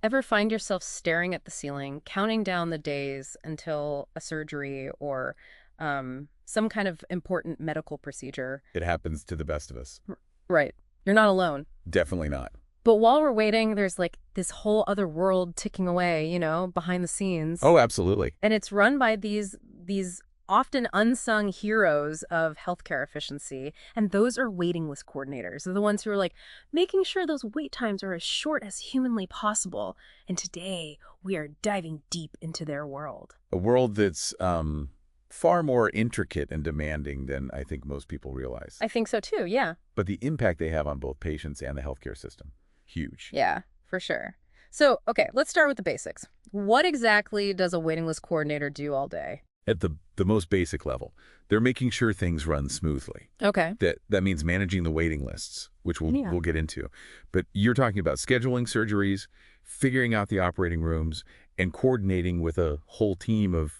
Ever find yourself staring at the ceiling, counting down the days until a surgery or some kind of important medical procedure? It happens to the best of us. Right. You're not alone. Definitely not. But while we're waiting, there's like this whole other world ticking away, behind the scenes. Oh, absolutely. And it's run by these often unsung heroes of healthcare efficiency, and those are waiting list coordinators. They're the ones who are like making sure those wait times are as short as humanly possible. And today, we are diving deep into their world. A world that's far more intricate and demanding than I think most people realize. I think so too, yeah. But the impact they have on both patients and the healthcare system, huge. Yeah, for sure. So, okay, let's start with the basics. What exactly does a waiting list coordinator do all day? At the most basic level, they're making sure things run smoothly. Okay. That means managing the waiting lists, which Yeah. we'll get into. But you're talking about scheduling surgeries, figuring out the operating rooms, and coordinating with a whole team of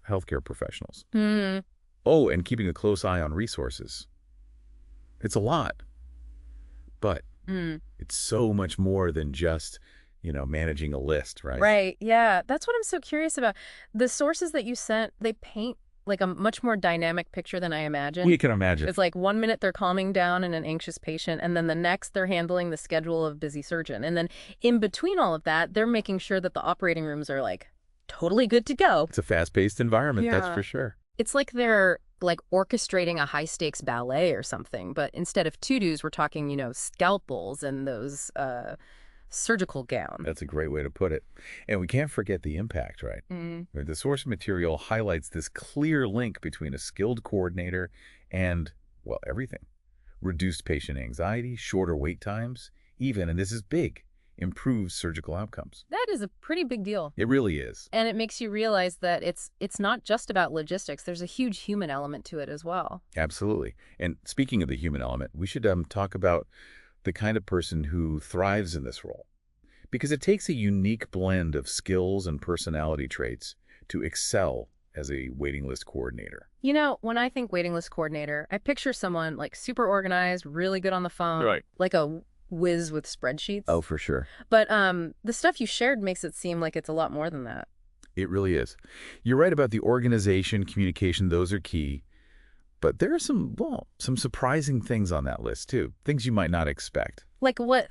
healthcare professionals. Hmm. Oh, and keeping a close eye on resources. It's a lot, but Mm. it's so much more than just, managing a list, right? Right. Yeah. That's what I'm so curious about. The sources that you sent, they paint like a much more dynamic picture than I imagined. We can imagine. It's like 1 minute they're calming down an anxious patient, and then the next they're handling the schedule of busy surgeon. And then in between all of that, they're making sure that the operating rooms are like totally good to go. It's a fast-paced environment, that's Yeah. for sure. It's like they're like orchestrating a high stakes ballet or something, but instead of to-dos, we're talking, scalpels and those surgical gown. That's a great way to put it. And we can't forget the impact, right? Mm. The source material highlights this clear link between a skilled coordinator and, well, everything. Reduced patient anxiety, shorter wait times, even, and this is big, improves surgical outcomes. That is a pretty big deal. It really is. And it makes you realize that it's not just about logistics. There's a huge human element to it as well. Absolutely. And speaking of the human element, we should talk about the kind of person who thrives in this role. Because it takes a unique blend of skills and personality traits to excel as a waiting list coordinator. When I think waiting list coordinator, I picture someone like super organized, really good on the phone, Right. like a whiz with spreadsheets. Oh, for sure. But the stuff you shared makes it seem like it's a lot more than that. It really is. You're right about the organization, communication, those are key. But there are some surprising things on that list, too. Things you might not expect. Like what?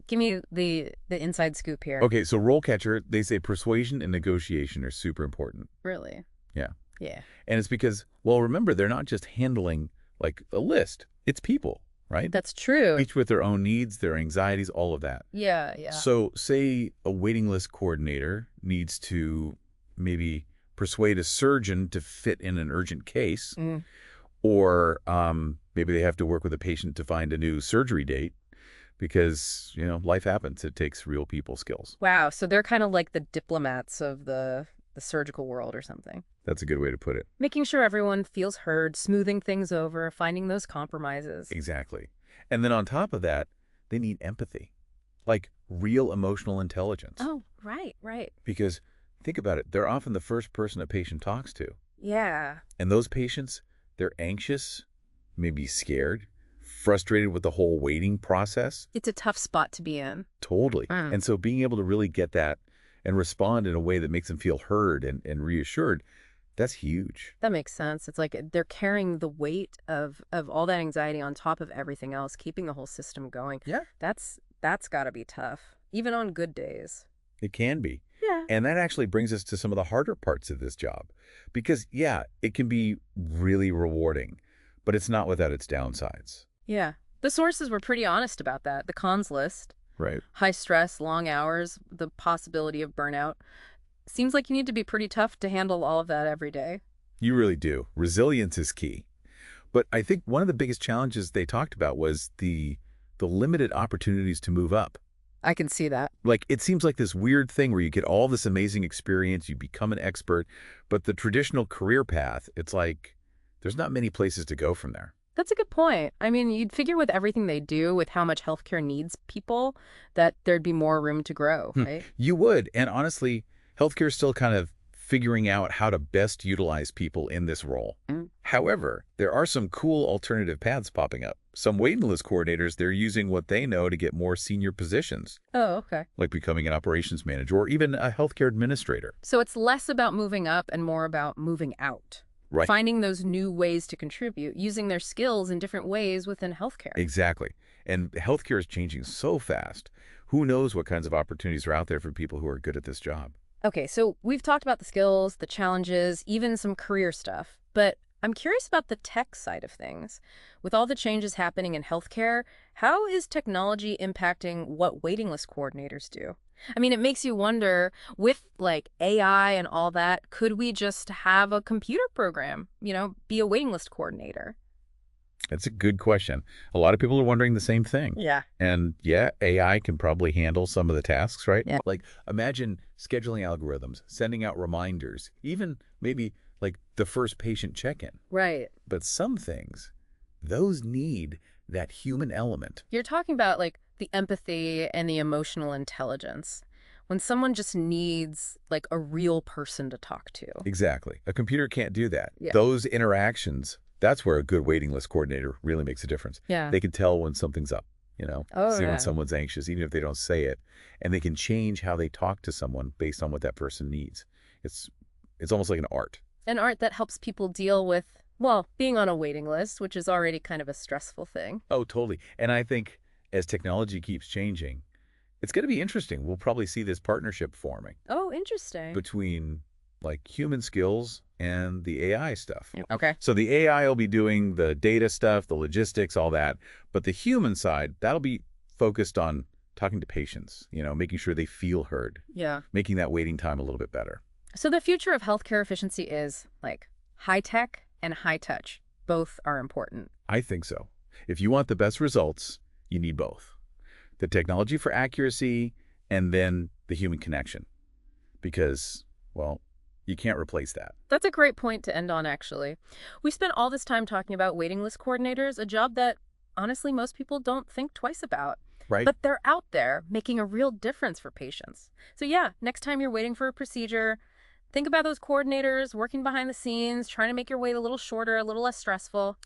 Give me the inside scoop here. Okay, so RoleCatcher, they say persuasion and negotiation are super important. Really? Yeah. Yeah. And it's because, well, remember, they're not just handling, like, a list. It's people, right? That's true. Each with their own needs, their anxieties, all of that. Yeah, yeah. So say a waiting list coordinator needs to maybe persuade a surgeon to fit in an urgent case, Mm. or maybe they have to work with a patient to find a new surgery date because, life happens. It takes real people skills. Wow. So they're kind of like the diplomats of the surgical world or something. That's a good way to put it. Making sure everyone feels heard, smoothing things over, finding those compromises. Exactly. And then on top of that, they need empathy, like real emotional intelligence. Oh, right, right. Because think about it, they're often the first person a patient talks to. Yeah. And those patients, they're anxious, maybe scared, frustrated with the whole waiting process. It's a tough spot to be in. Totally. Mm. And so being able to really get that and respond in a way that makes them feel heard and reassured, that's huge. That makes sense. It's like they're carrying the weight of all that anxiety on top of everything else, keeping the whole system going. Yeah. That's got to be tough, even on good days. It can be. Yeah. And that actually brings us to some of the harder parts of this job. Because, yeah, it can be really rewarding, but it's not without its downsides. Yeah. The sources were pretty honest about that. The cons list, Right. high stress, long hours, the possibility of burnout. Seems like you need to be pretty tough to handle all of that every day. You really do. Resilience is key. But I think one of the biggest challenges they talked about was the limited opportunities to move up. I can see that. Like, it seems like this weird thing where you get all this amazing experience, you become an expert, but the traditional career path, it's like there's not many places to go from there. That's a good point. I mean, you'd figure with everything they do, with how much healthcare needs people, that there'd be more room to grow, right? You would. And honestly, healthcare is still kind of figuring out how to best utilize people in this role. Mm. However, there are some cool alternative paths popping up. Some waiting list coordinators, they're using what they know to get more senior positions, Oh, okay. like becoming an operations manager or even a healthcare administrator. So it's less about moving up and more about moving out. Right. Finding those new ways to contribute, using their skills in different ways within healthcare. Exactly. And healthcare is changing so fast. Who knows what kinds of opportunities are out there for people who are good at this job? Okay, so we've talked about the skills, the challenges, even some career stuff, but I'm curious about the tech side of things. With all the changes happening in healthcare, how is technology impacting what waiting list coordinators do? I mean, it makes you wonder, with like AI and all that, could we just have a computer program, be a waiting list coordinator? That's a good question. A lot of people are wondering the same thing. Yeah. And yeah, AI can probably handle some of the tasks, right? Yeah. Like imagine scheduling algorithms, sending out reminders, even maybe like the first patient check-in. Right. But some things, those need that human element. You're talking about like the empathy and the emotional intelligence. When someone just needs like a real person to talk to. Exactly. A computer can't do that. Yeah. Those interactions, that's where a good waiting list coordinator really makes a difference. Yeah. They can tell when something's up, Oh, see when yeah. someone's anxious, even if they don't say it, and they can change how they talk to someone based on what that person needs. It's it's almost like an art. An art that helps people deal with, well, being on a waiting list, which is already kind of a stressful thing. Oh, totally. And I think as technology keeps changing, it's going to be interesting. We'll probably see this partnership forming Oh, interesting. between like human skills and the AI stuff. Okay. So the AI will be doing the data stuff, the logistics, all that. But the human side, that'll be focused on talking to patients, making sure they feel heard, Yeah. making that waiting time a little bit better. So the future of healthcare efficiency is like high tech and high touch. Both are important. I think so. If you want the best results, you need both. The technology for accuracy and then the human connection. Because, well, you can't replace that. That's a great point to end on, actually. We spent all this time talking about waiting list coordinators, a job that honestly most people don't think twice about. Right? But they're out there making a real difference for patients. So yeah, next time you're waiting for a procedure, think about those coordinators working behind the scenes, trying to make your wait a little shorter, a little less stressful.